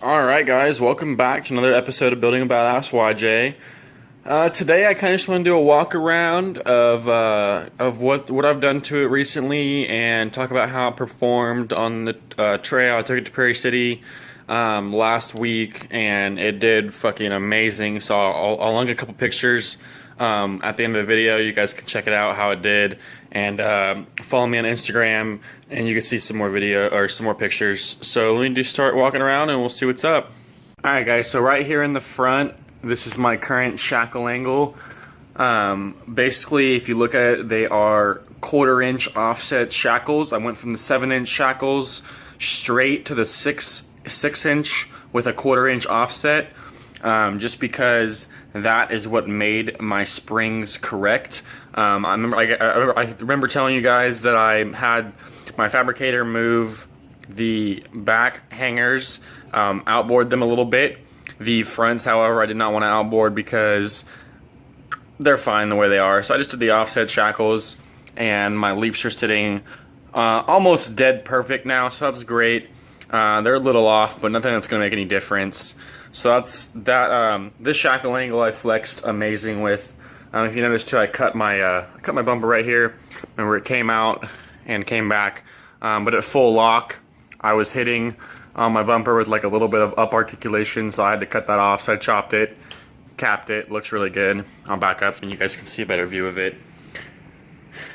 Alright guys, welcome back to another episode of Building a Badass YJ. Today I kind of just want to do a walk around of what I've done to it recently and talk about how it performed on the trail. I took it to Prairie City last week and it did fucking amazing. So I'll link a couple pictures at the end of the video. You guys can check it out how it did, and follow me on Instagram and you can see some more video or some more pictures. So let me just start walking around and we'll see what's up. Alright guys, so right here in the front, this is my current shackle angle. Basically, if you look at it, they are 1/4 inch offset shackles. I went from the 7-inch shackles straight to the 6 inch with a 1/4 inch offset, just because that is what made my springs correct. I remember telling you guys that I had my fabricator move the back hangers, outboard them a little bit. The fronts, however, I did not want to outboard because they're fine the way they are. So I just did the offset shackles, and my leaps are sitting almost dead perfect now, so that's great. They're a little off, but nothing that's going to make any difference. So that's that. This shackle angle I flexed amazing with. If you notice too, I cut my bumper right here. Remember, it came out and came back, but at full lock, I was hitting on my bumper with like a little bit of up articulation, so I had to cut that off. So I chopped it, capped it. Looks really good. I'll back up and you guys can see a better view of it.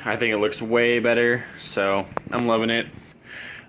I think it looks way better, so I'm loving it.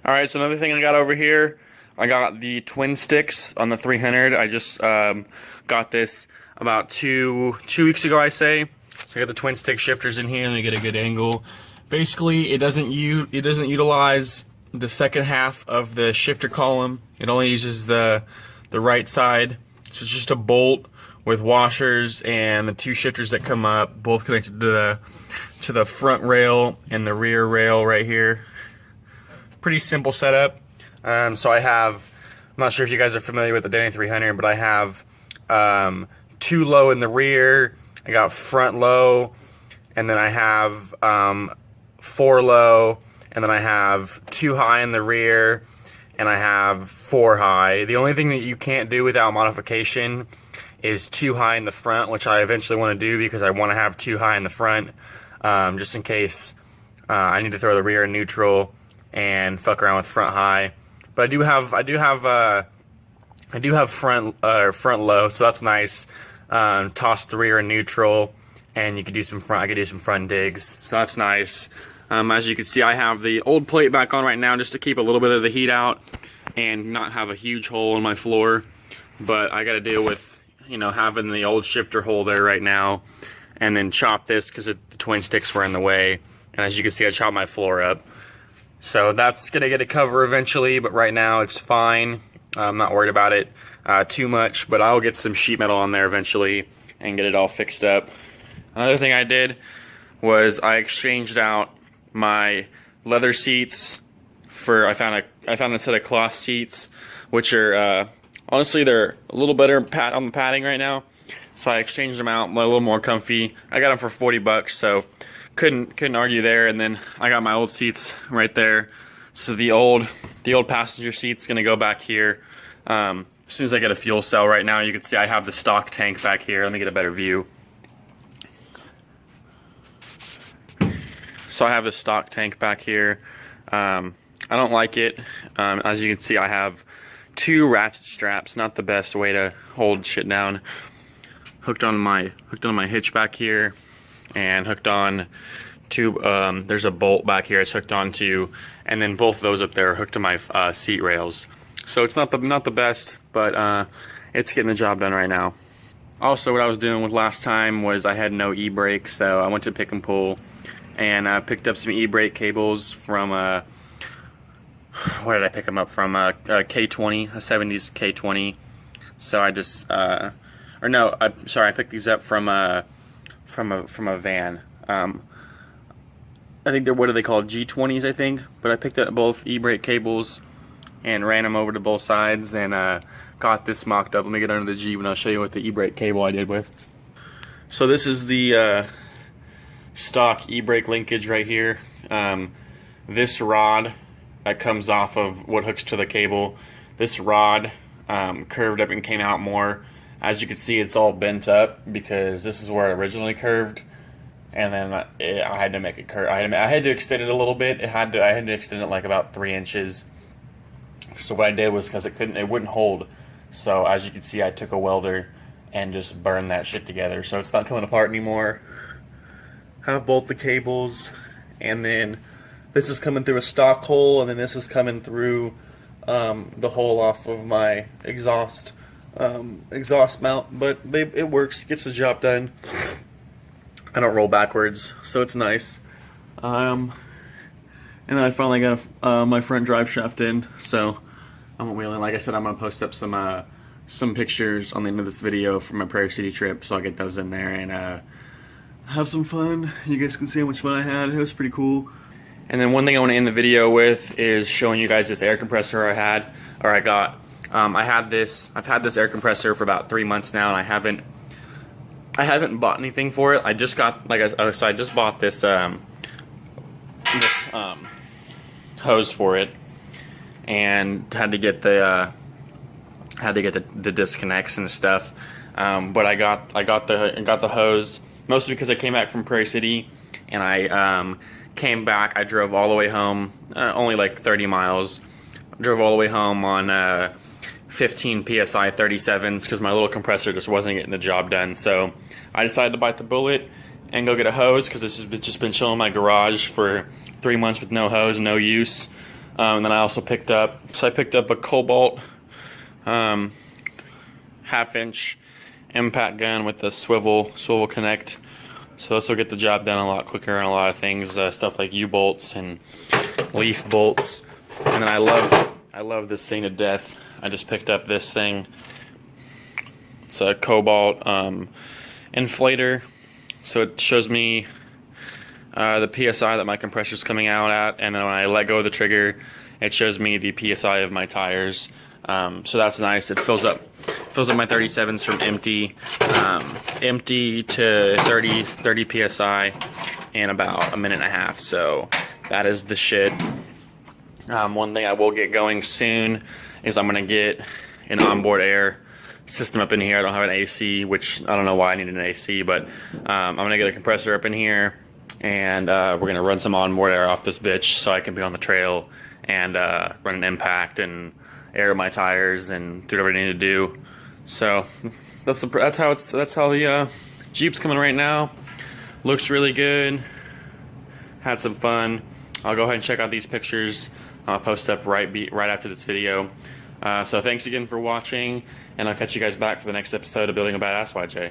Alright, so another thing I got over here, I got the twin sticks on the 300. I just got this about two weeks ago, I say. So I got the twin stick shifters in here. Let me get a good angle. Basically, it doesn't utilize the second half of the shifter column. It only uses the right side. So it's just a bolt with washers and the 2 shifters that come up, both connected to the front rail and the rear rail right here. Pretty simple setup. So I have, I'm not sure if you guys are familiar with the Denny 300, but I have 2 low in the rear. I got front low, and then I have 4 low, and then I have 2 high in the rear, and I have 4 high. The only thing that you can't do without modification is 2 high in the front, which I eventually want to do because I want to have 2 high in the front, just in case I need to throw the rear in neutral and fuck around with front high. But I do have front low, so that's nice. Toss the rear in neutral, and you could do some front. I could do some front digs, so that's nice. As you can see, I have the old plate back on right now just to keep a little bit of the heat out and not have a huge hole in my floor. But I got to deal with, you know, having the old shifter hole there right now, and then chop this because the twin sticks were in the way. And as you can see, I chopped my floor up. So that's gonna get a cover eventually, but right now it's fine. I'm not worried about it too much, but I'll get some sheet metal on there eventually and get it all fixed up. Another thing I did was I exchanged out my leather seats for, I found a set of cloth seats, which are honestly, they're a little better on the padding right now. So I exchanged them out, a little more comfy. I got them for 40 bucks, so couldn't argue there. And then I got my old seats right there. So the old passenger seat's gonna go back here. As soon as I get a fuel cell right now, you can see I have the stock tank back here. Let me get a better view. So I have the stock tank back here. I don't like it. As you can see, I have 2 ratchet straps. Not the best way to hold shit down. Hooked on my hitch back here, and hooked on to there's a bolt back here it's hooked onto, and then both of those up there are hooked to my seat rails. So it's not the best, but it's getting the job done right now. Also, what I was doing with last time was I had no EBrake, so I went to Pick and Pull and picked up some EBrake cables from where did I pick them up from? A K20, a 70s K20. So I just I picked these up from a van. I think they're, what are they called, G20s I think, but I picked up both EBrake cables and ran them over to both sides and got this mocked up. Let me get under the Jeep and I'll show you what the EBrake cable I did with. So this is the stock EBrake linkage right here. This rod that comes off of what hooks to the cable, this rod curved up and came out more. As you can see, it's all bent up because this is where it originally curved, and then I had to make it curve. I had to extend it a little bit. I had to extend it like about 3 inches. So what I did was, because it wouldn't hold. So as you can see, I took a welder and just burned that shit together. So it's not coming apart anymore. Have both the cables, and then this is coming through a stock hole, and then this is coming through the hole off of my exhaust mount. But it works, gets the job done. I don't roll backwards, so it's nice. And then I finally got my front drive shaft in, so I'm wheeling. Like I said, I'm gonna post up some pictures on the end of this video from my Prairie City trip, so I'll get those in there and have some fun. You guys can see how much fun I had. It was pretty cool. And then one thing I want to end the video with is showing you guys this air compressor I got. I've had this air compressor for about 3 months now, and I haven't bought anything for it. I just got, so I just bought this hose for it, and had to get the disconnects and stuff. But I got the hose mostly because I came back from Prairie City, and I came back. I drove all the way home, only like 30 miles. Drove all the way home on 15 psi 37s because my little compressor just wasn't getting the job done. So I decided to bite the bullet and go get a hose, because this has just been chilling in my garage for 3 months with no hose, no use. And then I also picked up a Cobalt half-inch impact gun with a swivel connect. So this will get the job done a lot quicker on a lot of things, stuff like U-bolts and leaf bolts. And then I love this thing to death. I just picked up this thing. It's a Cobalt inflator, so it shows me the PSI that my compressor's coming out at, and then when I let go of the trigger, it shows me the PSI of my tires. So that's nice. It fills up my 37s from empty to 30 PSI in about a minute and a half. So that is the shit. One thing I will get going soon is I'm gonna get an onboard air system up in here. I don't have an AC, which I don't know why I need an AC, but I'm gonna get a compressor up in here, and we're gonna run some onboard air off this bitch so I can be on the trail and run an impact and air my tires and do whatever I need to do. So that's how the Jeep's coming right now. Looks really good. Had some fun. I'll go ahead and check out these pictures. I'll post up right after this video. So thanks again for watching, and I'll catch you guys back for the next episode of Building a Badass YJ.